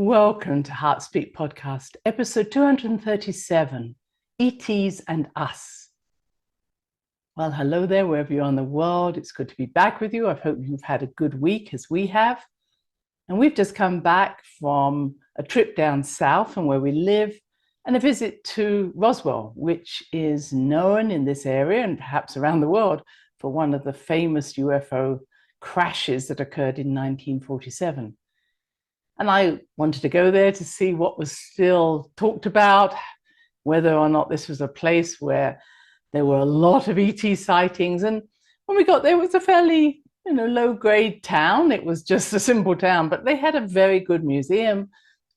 Welcome to Heart Speak Podcast, episode 237, ETs and Us. Well, hello there, wherever you are in the world. It's good to be back with you. I hope you've had a good week as we have. And we've just come back from a trip down south from where we live and a visit to Roswell, which is known in this area and perhaps around the world for one of the famous UFO crashes that occurred in 1947. And I wanted to go there to see what was still talked about, whether or not this was a place where there were a lot of ET sightings. And when we got there, it was a fairly, low-grade town. It was just a simple town, but they had a very good museum,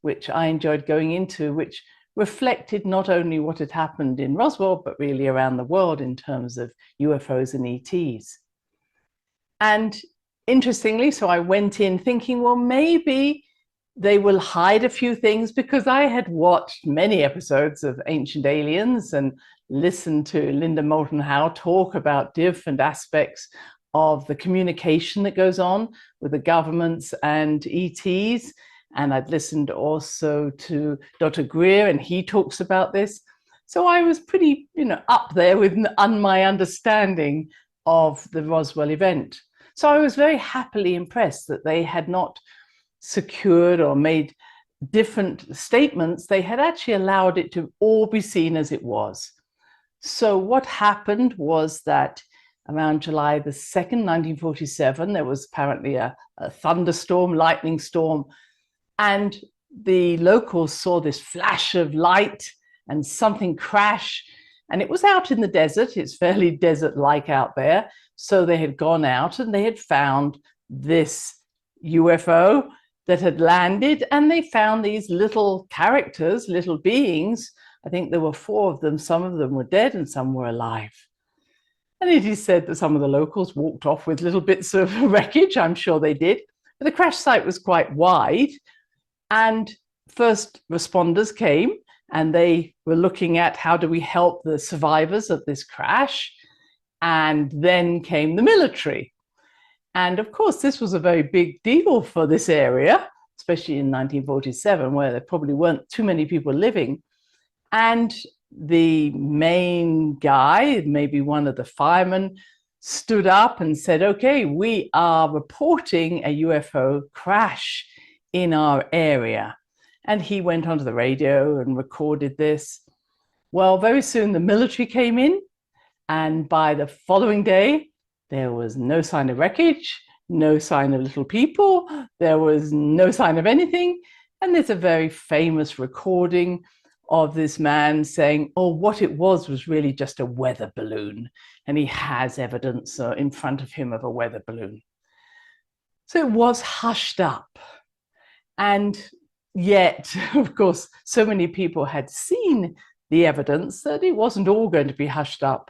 which I enjoyed going into, which reflected not only what had happened in Roswell, but really around the world in terms of UFOs and ETs. And interestingly, so I went in thinking, well, maybe they will hide a few things, because I had watched many episodes of Ancient Aliens and listened to Linda Moulton Howe talk about different aspects of the communication that goes on with the governments and ETs. And I'd listened also to Dr. Greer, and he talks about this. So I was pretty, up there with my understanding of the Roswell event. So I was very happily impressed that they had not secured or made different statements. They had actually allowed it to all be seen as it was. So what happened was that around July the 2nd, 1947, there was apparently a thunderstorm, lightning storm, and the locals saw this flash of light and something crash, and it was out in the desert. It's fairly desert-like out there. So they had gone out and they had found this UFO that had landed, and they found these little characters, little beings. I think there were 4 of them. Some of them were dead and some were alive. And it is said that some of the locals walked off with little bits of wreckage. I'm sure they did. But the crash site was quite wide, and first responders came and they were looking at how do we help the survivors of this crash. And then came the military. And of course, this was a very big deal for this area, especially in 1947, where there probably weren't too many people living. And the main guy, maybe one of the firemen, stood up and said, okay, we are reporting a UFO crash in our area. And he went onto the radio and recorded this. Well, very soon the military came in, and by the following day, there was no sign of wreckage, no sign of little people. There was no sign of anything. And there's a very famous recording of this man saying, oh, what it was really just a weather balloon. And he has evidence in front of him of a weather balloon. So it was hushed up. And yet, of course, so many people had seen the evidence that it wasn't all going to be hushed up.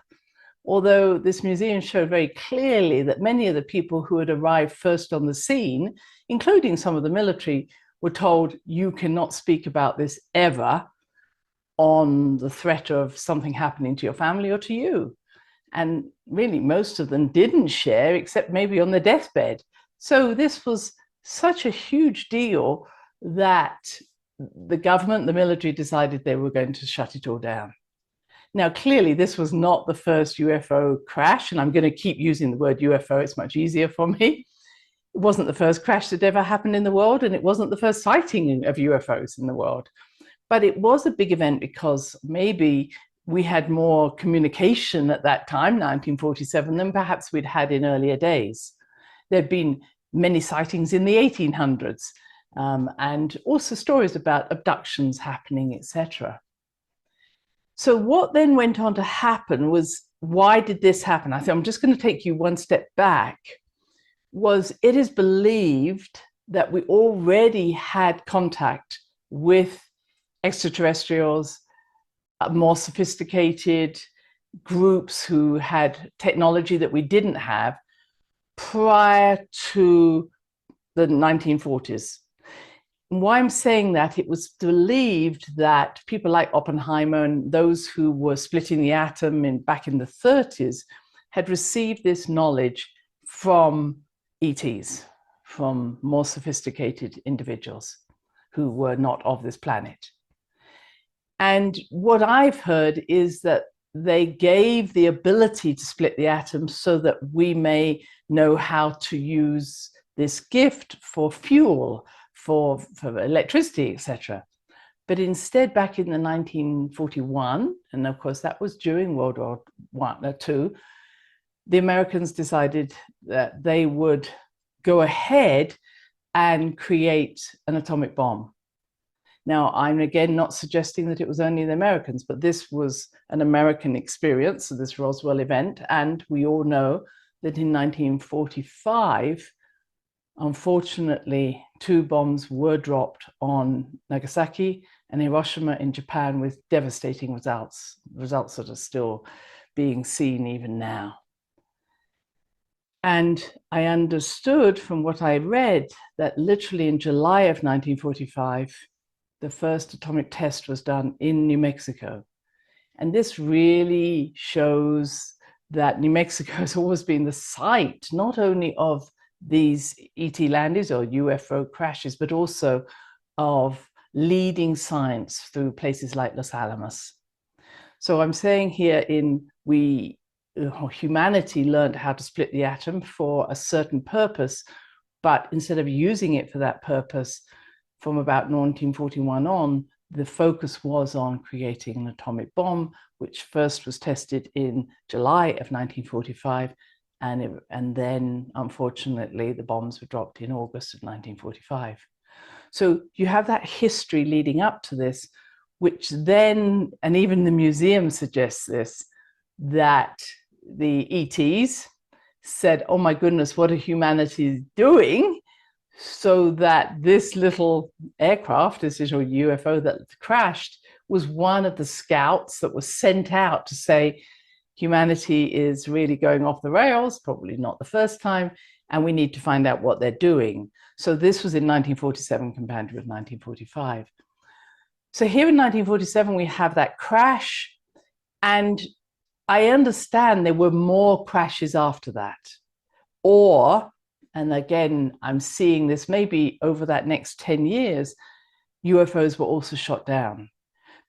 Although this museum showed very clearly that many of the people who had arrived first on the scene, including some of the military, were told, you cannot speak about this ever on the threat of something happening to your family or to you. And really, most of them didn't share, except maybe on their deathbed. So this was such a huge deal that the government, the military, decided they were going to shut it all down. Now, clearly, this was not the first UFO crash, and I'm going to keep using the word UFO. It's much easier for me. It wasn't the first crash that ever happened in the world, and it wasn't the first sighting of UFOs in the world. But it was a big event because maybe we had more communication at that time, 1947, than perhaps we'd had in earlier days. There'd been many sightings in the 1800s, and also stories about abductions happening, etc. So what then went on to happen was, why did this happen? I think I'm just going to take you one step back. It is believed that we already had contact with extraterrestrials, more sophisticated groups who had technology that we didn't have prior to the 1940s. Why I'm saying that, it was believed that people like Oppenheimer and those who were splitting the atom back in the 30s had received this knowledge from ETs, from more sophisticated individuals who were not of this planet. And what I've heard is that they gave the ability to split the atom so that we may know how to use this gift for fuel, for electricity, etc. But instead, back in the 1941, and of course that was during World War II, the Americans decided that they would go ahead and create an atomic bomb. Now, I'm again not suggesting that it was only the Americans, but this was an American experience of this Roswell event. And we all know that in 1945, unfortunately, 2 bombs were dropped on Nagasaki and Hiroshima in Japan with devastating results that are still being seen even now. And I understood from what I read that literally in July of 1945, the first atomic test was done in New Mexico. And this really shows that New Mexico has always been the site, not only of these ET landings or UFO crashes, but also of leading science through places like Los Alamos. So I'm saying here humanity learned how to split the atom for a certain purpose, but instead of using it for that purpose, from about 1941 on, the focus was on creating an atomic bomb, which first was tested in July of 1945, and then, unfortunately, the bombs were dropped in August of 1945. So you have that history leading up to this, which then, and even the museum suggests this, that the ETs said, oh my goodness, what are humanity doing? So that this little aircraft, this little UFO that crashed, was one of the scouts that was sent out to say, humanity is really going off the rails, probably not the first time, and we need to find out what they're doing. So this was in 1947 compared with 1945. So here in 1947, we have that crash, and I understand there were more crashes after that. And again, I'm seeing this maybe over that next 10 years, UFOs were also shot down,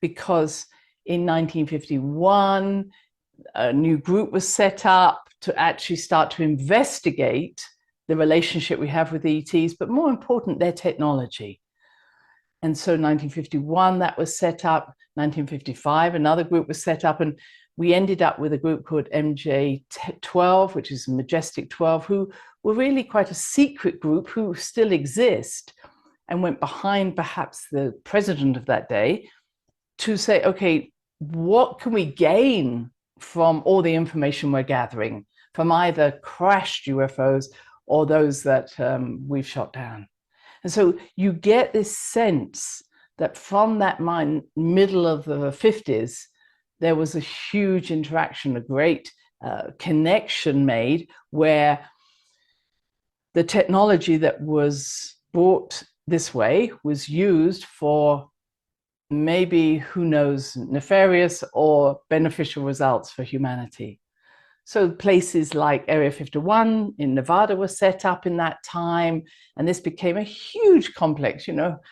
because in 1951, a new group was set up to actually start to investigate the relationship we have with ETs, but more important, their technology. And so 1951, that was set up. 1955, another group was set up, and we ended up with a group called MJ12, which is Majestic 12, who were really quite a secret group who still exist, and went behind perhaps the president of that day to say, okay, what can we gain from all the information we're gathering from either crashed UFOs or those that we've shot down? And so you get this sense that from that middle of the 50s, there was a huge interaction, a great connection made, where the technology that was brought this way was used for maybe, who knows, nefarious or beneficial results for humanity. So places like Area 51 in Nevada were set up in that time, and this became a huge complex,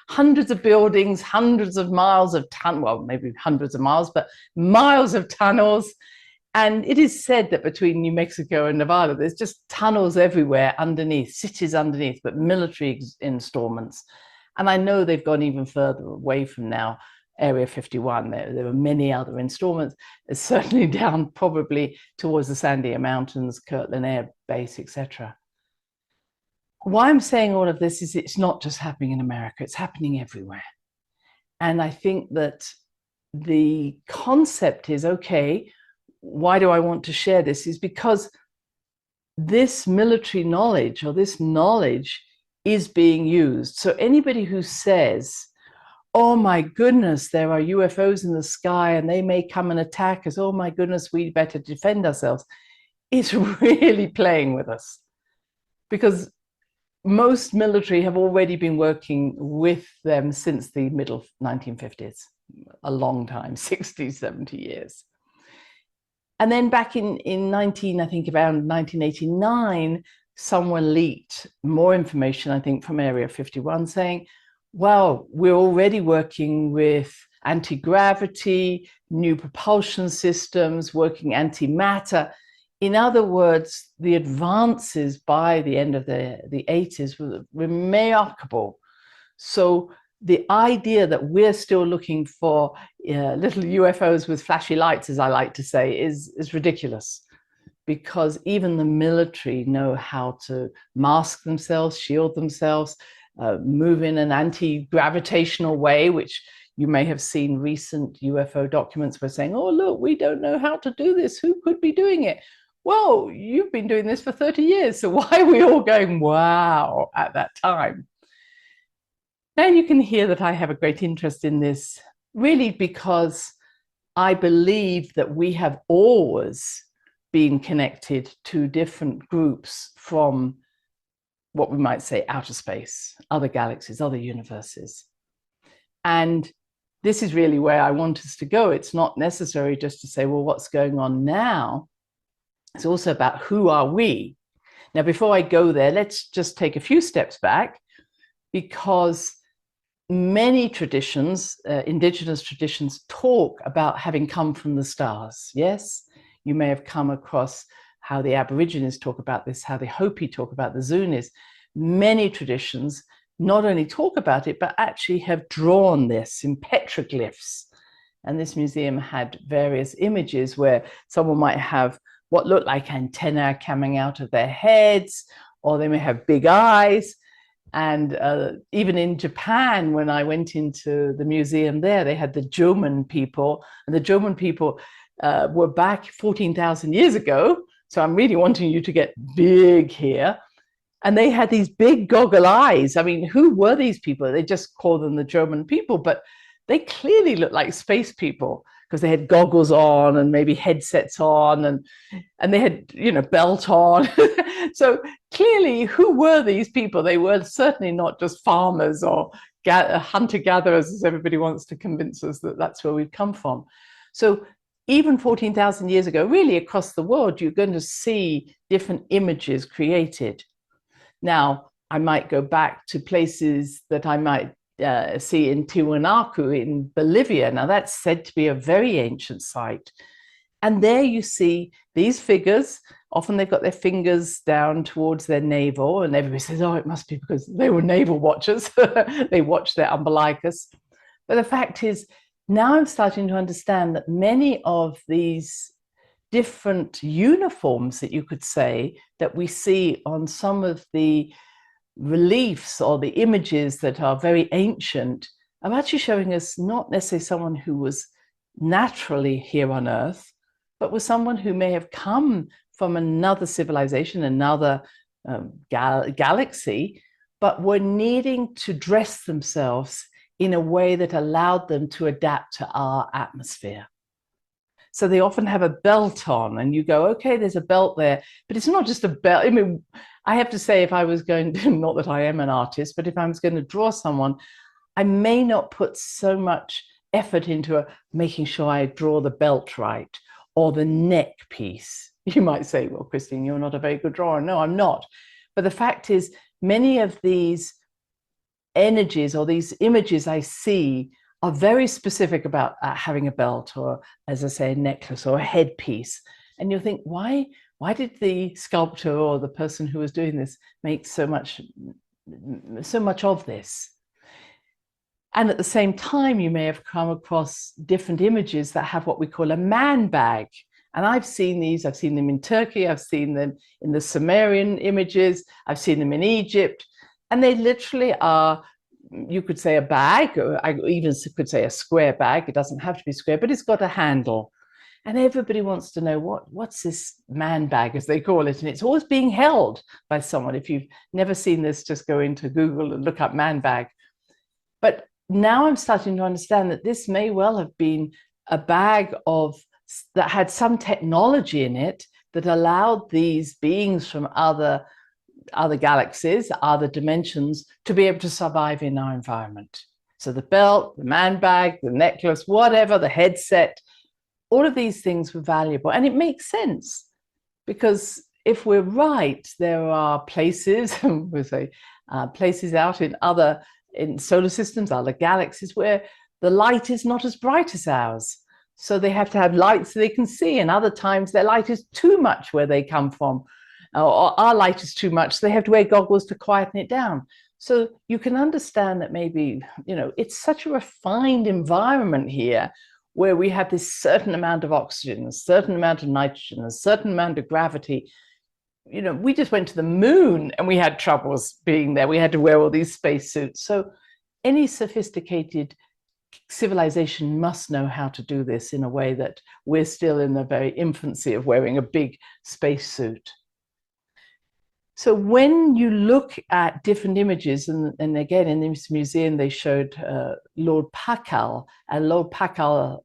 hundreds of buildings, hundreds of miles of well, maybe hundreds of miles, but miles of tunnels. And it is said that between New Mexico and Nevada, there's just tunnels everywhere underneath, cities underneath, but military installments. And I know they've gone even further away from now, Area 51. There were many other installments. It's certainly down probably towards the Sandia Mountains, Kirtland Air Base, etc. Why I'm saying all of this is it's not just happening in America, it's happening everywhere. And I think that the concept is, okay, why do I want to share this? Is because this military knowledge, or this knowledge, is being used. So anybody who says, oh my goodness, there are UFOs in the sky and they may come and attack us, oh my goodness, we better defend ourselves, it's really playing with us. Because most military have already been working with them since the middle 1950s, a long time, 60, 70 years. And then back in I think around 1989, someone leaked more information, I think, from Area 51 saying, Well, we're already working with anti-gravity, new propulsion systems, working antimatter. In other words, the advances by the end of the 80s were remarkable. So the idea that we're still looking for little UFOs with flashy lights, as I like to say, is ridiculous, because even the military know how to mask themselves, shield themselves, move in an anti-gravitational way, which you may have seen recent UFO documents were saying, oh, look, we don't know how to do this. Who could be doing it? Well, you've been doing this for 30 years. So why are we all going, wow, at that time? Now you can hear that I have a great interest in this, really because I believe that we have always been connected to different groups from what we might say outer space, other galaxies, other universes. And this is really where I want us to go. It's not necessary just to say, well, what's going on now? It's also about who are we? Now, before I go there, let's just take a few steps back, because many traditions, indigenous traditions, talk about having come from the stars. Yes, you may have come across how the Aborigines talk about this, how the Hopi talk about the Zunis. Many traditions not only talk about it, but actually have drawn this in petroglyphs. And this museum had various images where someone might have what looked like antennae coming out of their heads, or they may have big eyes. And even in Japan, when I went into the museum there, they had the Jomon people, and the Jomon people were back 14,000 years ago. So I'm really wanting you to get big here. And they had these big goggle eyes. I mean, who were these people? They just call them the Jomon people, but they clearly looked like space people, because they had goggles on and maybe headsets on, and they had, belt on. So clearly, who were these people? They were certainly not just farmers or hunter-gatherers, as everybody wants to convince us that that's where we've come from. So even 14,000 years ago, really across the world, you're going to see different images created. Now, I might go back to places that I might see in Tiwanaku in Bolivia. Now, that's said to be a very ancient site. And there you see these figures. Often they've got their fingers down towards their navel, and everybody says, oh, it must be because they were navel watchers. They watched their umbilicus. But the fact is, now I'm starting to understand that many of these different uniforms, that you could say, that we see on some of the reliefs or the images that are very ancient, are actually showing us not necessarily someone who was naturally here on Earth, but was someone who may have come from another civilization, another galaxy, but were needing to dress themselves in a way that allowed them to adapt to our atmosphere. So they often have a belt on, and you go, okay, there's a belt there, but it's not just a belt. I mean, I have to say, if I was going to, not that I am an artist, but if I was going to draw someone, I may not put so much effort into making sure I draw the belt right, or the neck piece. You might say, well, Christine, you're not a very good drawer. No, I'm not. But the fact is, many of these energies or these images I see are very specific about having a belt, or, as I say, a necklace or a headpiece. And you'll think, why did the sculptor or the person who was doing this make so much of this? And at the same time, you may have come across different images that have what we call a man bag. And I've seen these. I've seen them in Turkey. I've seen them in the Sumerian images. I've seen them in Egypt. And they literally are, you could say, a bag, or I even could say a square bag. It doesn't have to be square, but it's got a handle. And everybody wants to know, what's this man bag, as they call it? And it's always being held by someone. If you've never seen this, just go into Google and look up man bag. But now I'm starting to understand that this may well have been a bag that had some technology in it that allowed these beings from other galaxies, other dimensions, to be able to survive in our environment. So the belt, the man bag, the necklace, whatever, the headset, all of these things were valuable. And it makes sense, because if we're right, there are places, we'll say, places out in other in solar systems, other galaxies, where the light is not as bright as ours. So they have to have light so they can see. And other times their light is too much where they come from, or our light is too much. So they have to wear goggles to quieten it down. So you can understand that maybe, it's such a refined environment here where we have this certain amount of oxygen, a certain amount of nitrogen, a certain amount of gravity. We just went to the moon and we had troubles being there. We had to wear all these spacesuits. So any sophisticated civilization must know how to do this in a way that we're still in the very infancy of wearing a big spacesuit. So when you look at different images, and again, in this museum, they showed Lord Pakal, and Lord Pakal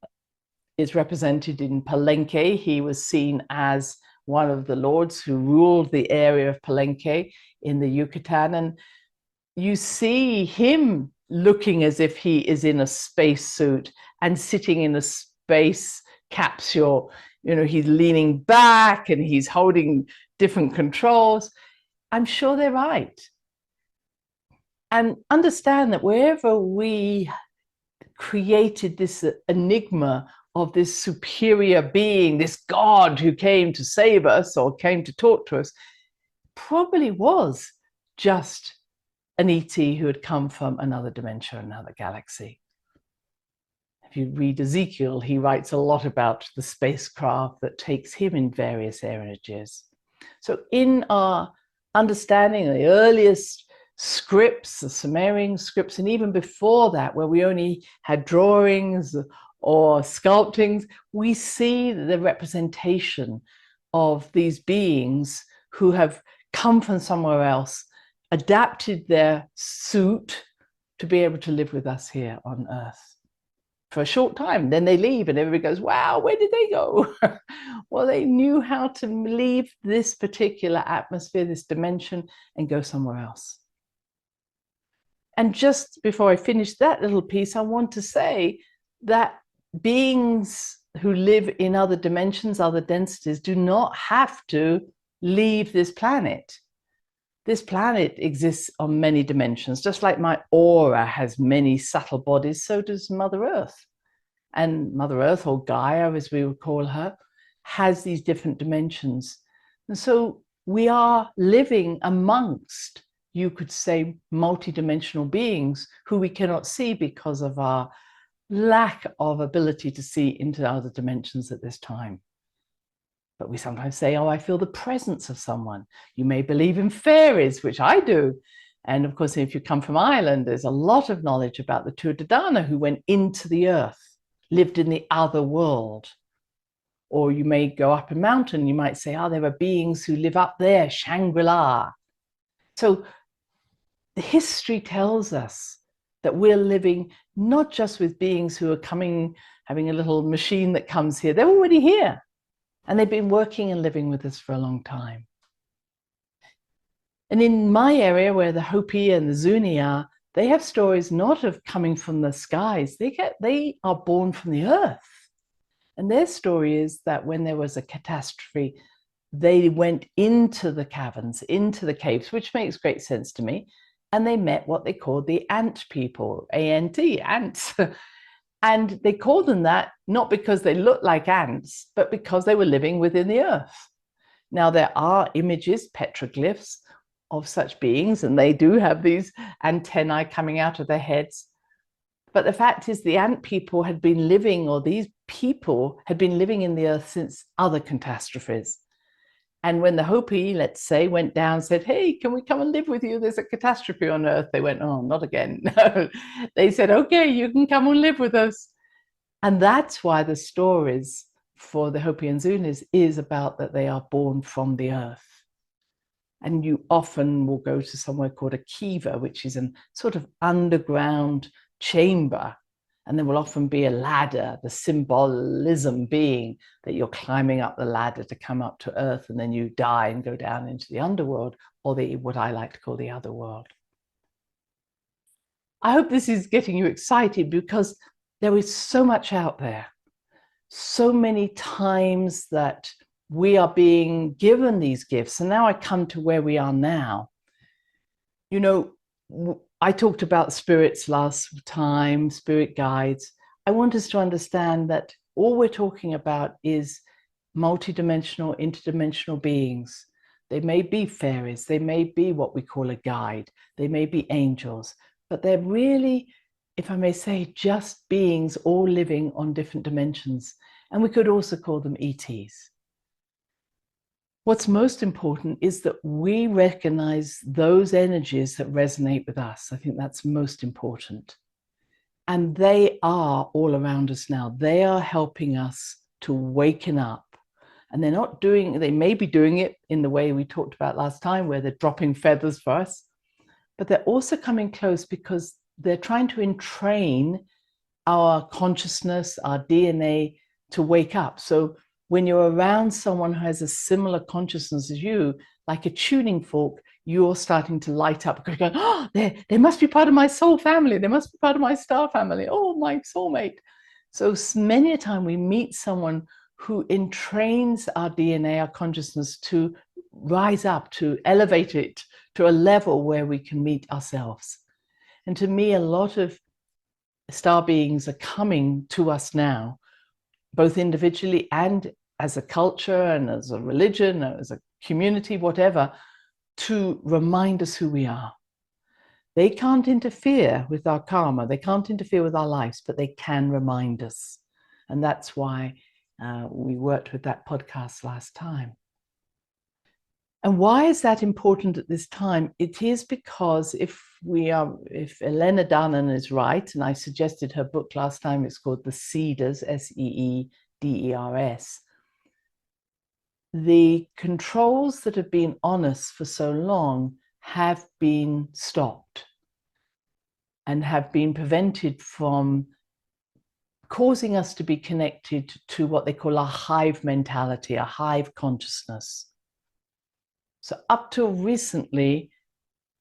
is represented in Palenque. He was seen as one of the lords who ruled the area of Palenque in the Yucatan. And you see him looking as if he is in a spacesuit and sitting in a space capsule. He's leaning back and he's holding different controls. I'm sure they're right. And understand that wherever we created this enigma of this superior being, this God who came to save us or came to talk to us, probably was just an ET who had come from another dimension, another galaxy. If you read Ezekiel, he writes a lot about the spacecraft that takes him in various energies. So in our understanding of the earliest scripts, the Sumerian scripts, and even before that, where we only had drawings or sculptings, we see the representation of these beings who have come from somewhere else, adapted their suit to be able to live with us here on Earth for a short time. Then they leave and everybody goes, wow, where did they go? Well, they knew how to leave this particular atmosphere, this dimension, and go somewhere else. And just before I finish that little piece, I want to say that beings who live in other dimensions, other densities, do not have to leave this planet. This planet exists on many dimensions. Just like my aura has many subtle bodies, so does Mother Earth. And Mother Earth, or Gaia, as we would call her, has these different dimensions. And so we are living amongst, you could say, multidimensional beings who we cannot see because of our lack of ability to see into other dimensions at this time. But we sometimes say, oh, I feel the presence of someone. You may believe in fairies, which I do. And of course, if you come from Ireland, there's a lot of knowledge about the Tuatha Dé Danann who went into the earth, lived in the other world. Or you may go up a mountain, you might say, oh, there are beings who live up there, Shangri-La. So the history tells us that we're living not just with beings who are coming, having a little machine that comes here. They're already here. And they've been working and living with us for a long time. And in my area, where the Hopi and the Zuni are, they have stories not of coming from the skies. They are born from the earth. And their story is that when there was a catastrophe, they went into the caverns, into the caves, which makes great sense to me. And they met what they called the ant people, A-N-T, ants. And they called them that not because they looked like ants, but because they were living within the earth. Now, there are images, petroglyphs of such beings, and they do have these antennae coming out of their heads. But the fact is, the ant people had been living, or these people had been living in the earth since other catastrophes. And when the Hopi, let's say, went down and said, hey, can we come and live with you? There's a catastrophe on Earth. They went, oh, not again. No. They said, okay, you can come and live with us. And that's why the stories for the Hopi and Zunis is about that they are born from the earth. And you often will go to somewhere called a kiva, which is a sort of underground chamber. And there will often be a ladder, the symbolism being that you're climbing up the ladder to come up to earth, and then you die and go down into the underworld, or what I like to call the other world. I hope this is getting you excited, because there is so much out there, so many times that we are being given these gifts. And now I come to where we are now. I talked about spirits last time, spirit guides. I want us to understand that all we're talking about is multidimensional, interdimensional beings. They may be fairies, they may be what we call a guide, they may be angels, but they're really, if I may say, just beings all living on different dimensions. And we could also call them ETs. What's most important is that we recognize those energies that resonate with us. I think that's most important. And they are all around us now. They are helping us to waken up. And they're not doing, they may be doing it in the way we talked about last time, where they're dropping feathers for us, but they're also coming close because they're trying to entrain our consciousness, our DNA to wake up. So when you're around someone who has a similar consciousness as you, like a tuning fork, you're starting to light up because you're going, oh, they must be part of my soul family. They must be part of my star family. Oh, my soulmate. So many a time we meet someone who entrains our DNA, our consciousness, to rise up, to elevate it to a level where we can meet ourselves. And to me, a lot of star beings are coming to us now, both individually and as a culture and as a religion, or as a community, whatever, to remind us who we are. They can't interfere with our karma, they can't interfere with our lives, but they can remind us. And that's why we worked with that podcast last time. And why is that important at this time? It is because if Elena Dannon is right, and I suggested her book last time, it's called The Seeders, Seeders. The controls that have been on us for so long have been stopped and have been prevented from causing us to be connected to what they call a hive mentality, a hive consciousness. So up till recently,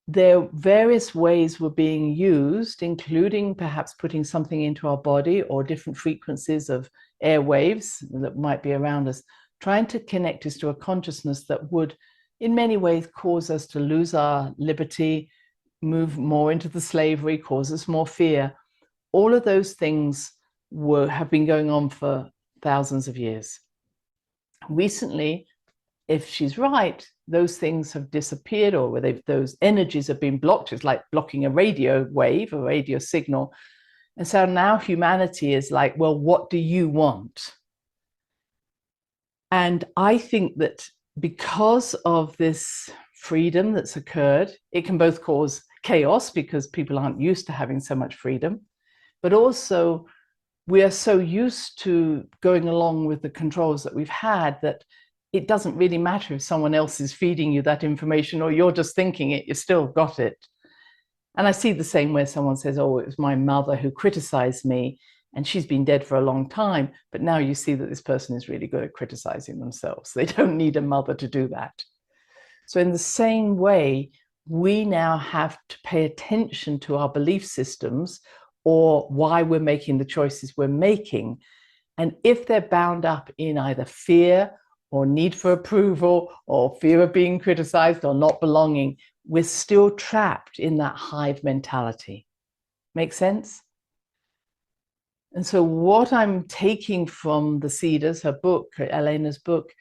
various ways were being used, including perhaps putting something into our body or different frequencies of airwaves that might be around us, trying to connect us to a consciousness that would, in many ways, cause us to lose our liberty, move more into the slavery, cause us more fear. All of those things have been going on for thousands of years. Recently, if she's right, those things have disappeared, or those energies have been blocked. It's like blocking a radio wave, a radio signal. And so now humanity is like, well, what do you want? And I think that because of this freedom that's occurred, it can both cause chaos because people aren't used to having so much freedom, but also we are so used to going along with the controls that we've had that it doesn't really matter if someone else is feeding you that information or you're just thinking it, you still got it. And I see the same where someone says, oh, it was my mother who criticized me and she's been dead for a long time, but now you see that this person is really good at criticizing themselves. They don't need a mother to do that. So in the same way, we now have to pay attention to our belief systems or why we're making the choices we're making. And if they're bound up in either fear or need for approval or fear of being criticized or not belonging, we're still trapped in that hive mentality. Make sense? And so what I'm taking from the Seeders, her book, Elena's book,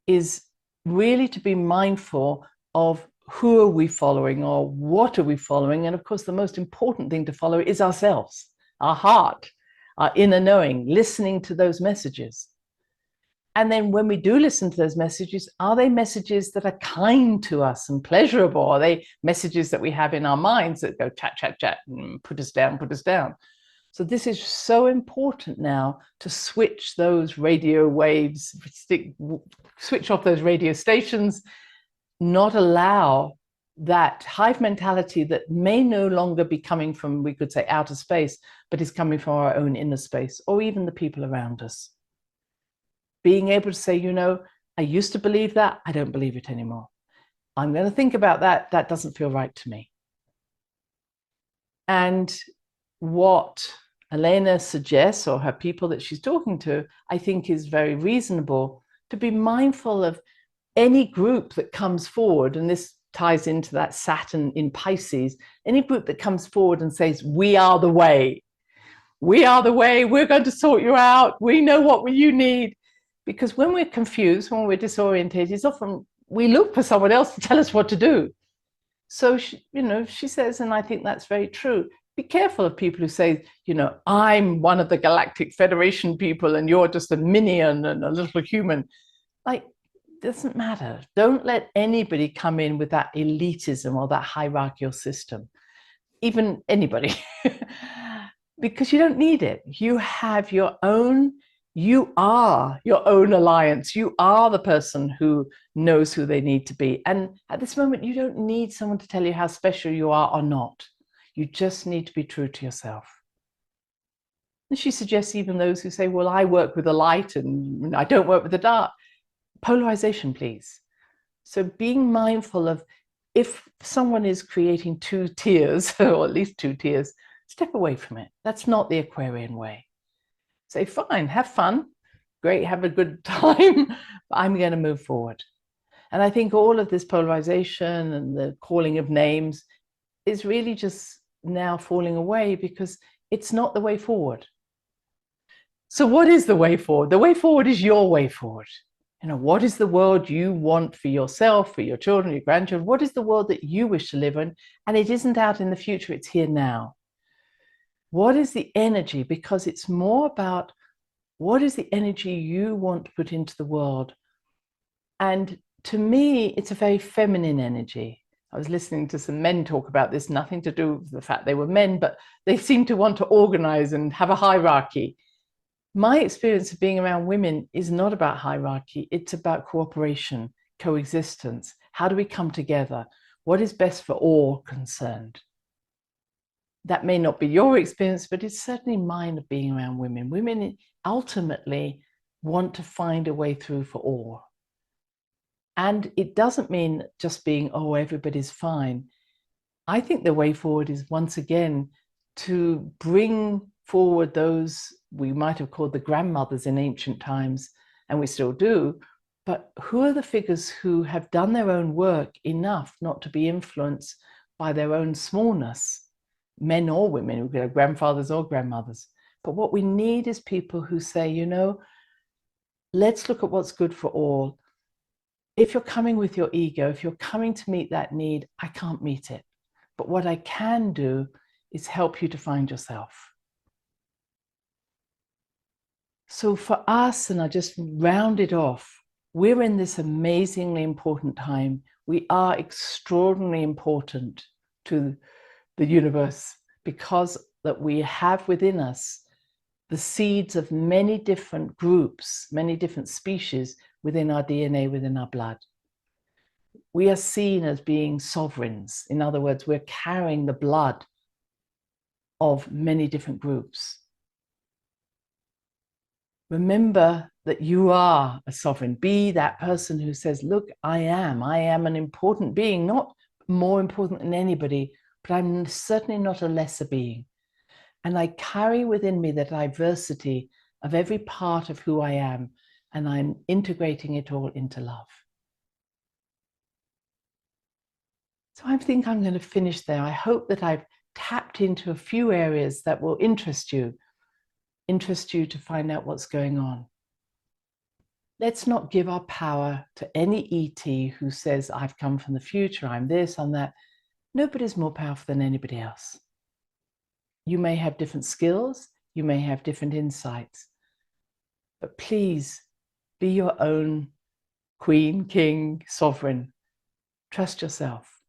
is really to be mindful of who are we following or what are we following? And of course, the most important thing to follow is ourselves, our heart, our inner knowing, listening to those messages. And then when we do listen to those messages, are they messages that are kind to us and pleasurable? Are they messages that we have in our minds that go chat, chat, chat, and put us down, put us down? So this is so important now to switch those radio waves, switch off those radio stations, not allow that hive mentality that may no longer be coming from, we could say, outer space, but is coming from our own inner space or even the people around us. Being able to say, you know, I used to believe that, I don't believe it anymore. I'm going to think about that. That doesn't feel right to me. And what Elena suggests, or her people that she's talking to, I think is very reasonable, to be mindful of any group that comes forward. And this ties into that Saturn in Pisces, any group that comes forward and says, we are the way, we're going to sort you out, we know what you need. Because when we're confused, when we're disorientated, it's often we look for someone else to tell us what to do. So, she says, and I think that's very true, be careful of people who say, I'm one of the Galactic Federation people and you're just a minion and a little human. Like, doesn't matter. Don't let anybody come in with that elitism or that hierarchical system, even anybody, because you don't need it. You have your own, you are your own alliance. You are the person who knows who they need to be. And at this moment, you don't need someone to tell you how special you are or not. You just need to be true to yourself. And she suggests even those who say, well, I work with the light and I don't work with the dark. Polarization, please. So being mindful of if someone is creating two tiers, or at least two tiers, step away from it. That's not the Aquarian way. Say, fine, have fun, great, have a good time, but I'm going to move forward. And I think all of this polarization and the calling of names is really just now falling away because it's not the way forward. So what is the way forward? The way forward is your way forward. What is the world you want for yourself, for your children, your grandchildren? What is the world that you wish to live in? And it isn't out in the future, it's here now. What is the energy? Because it's more about what is the energy you want to put into the world. And to me, it's a very feminine energy. I was listening to some men talk about this, nothing to do with the fact they were men, but they seem to want to organize and have a hierarchy. My experience of being around women is not about hierarchy. It's about cooperation, coexistence. How do we come together? What is best for all concerned? That may not be your experience, but it's certainly mine of being around women. Women ultimately want to find a way through for all. And it doesn't mean just being, oh, everybody's fine. I think the way forward is once again to bring forward those we might have called the grandmothers in ancient times, and we still do, but who are the figures who have done their own work enough not to be influenced by their own smallness, men or women, we could have grandfathers or grandmothers. But what we need is people who say, let's look at what's good for all. If you're coming with your ego, if you're coming to meet that need, I can't meet it. But what I can do is help you to find yourself. So for us, and I just round it off, we're in this amazingly important time. We are extraordinarily important to the universe because that we have within us the seeds of many different groups, many different species within our DNA, within our blood. We are seen as being sovereigns. In other words, we're carrying the blood of many different groups. Remember that you are a sovereign. Be that person who says, look, I am an important being, not more important than anybody, but I'm certainly not a lesser being. And I carry within me the diversity of every part of who I am, and I'm integrating it all into love. So I think I'm going to finish there. I hope that I've tapped into a few areas that will interest you to find out what's going on. Let's not give our power to any ET who says, I've come from the future, I'm this, I'm that. Nobody's more powerful than anybody else. You may have different skills, you may have different insights, but please be your own queen, king, sovereign. Trust yourself,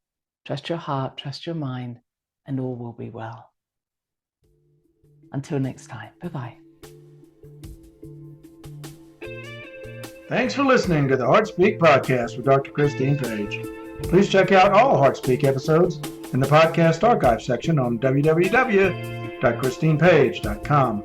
trust your heart, trust your mind, and all will be well. Until next time, bye-bye. Thanks for listening to the HeartSpeak podcast with Dr. Christine Page. Please check out all HeartSpeak episodes in the podcast archive section on www.christinepage.com.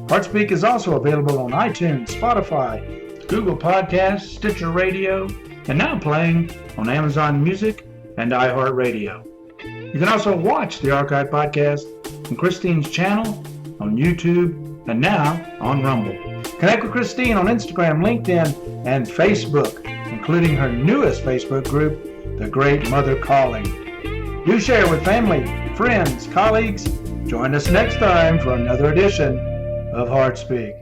HeartSpeak is also available on iTunes, Spotify, Google Podcasts, Sticher Radio, and now playing on Amazon Music and iHeart Radio. You can also watch the archive podcast on Christine's channel on YouTube and now on Rumble. Connect with Christine on Instagram, LinkedIn, and Facebook, including her newest Facebook group, the Great Mother Calling. Do share with family, friends, colleagues. Join us next time for another edition of Heart Speak.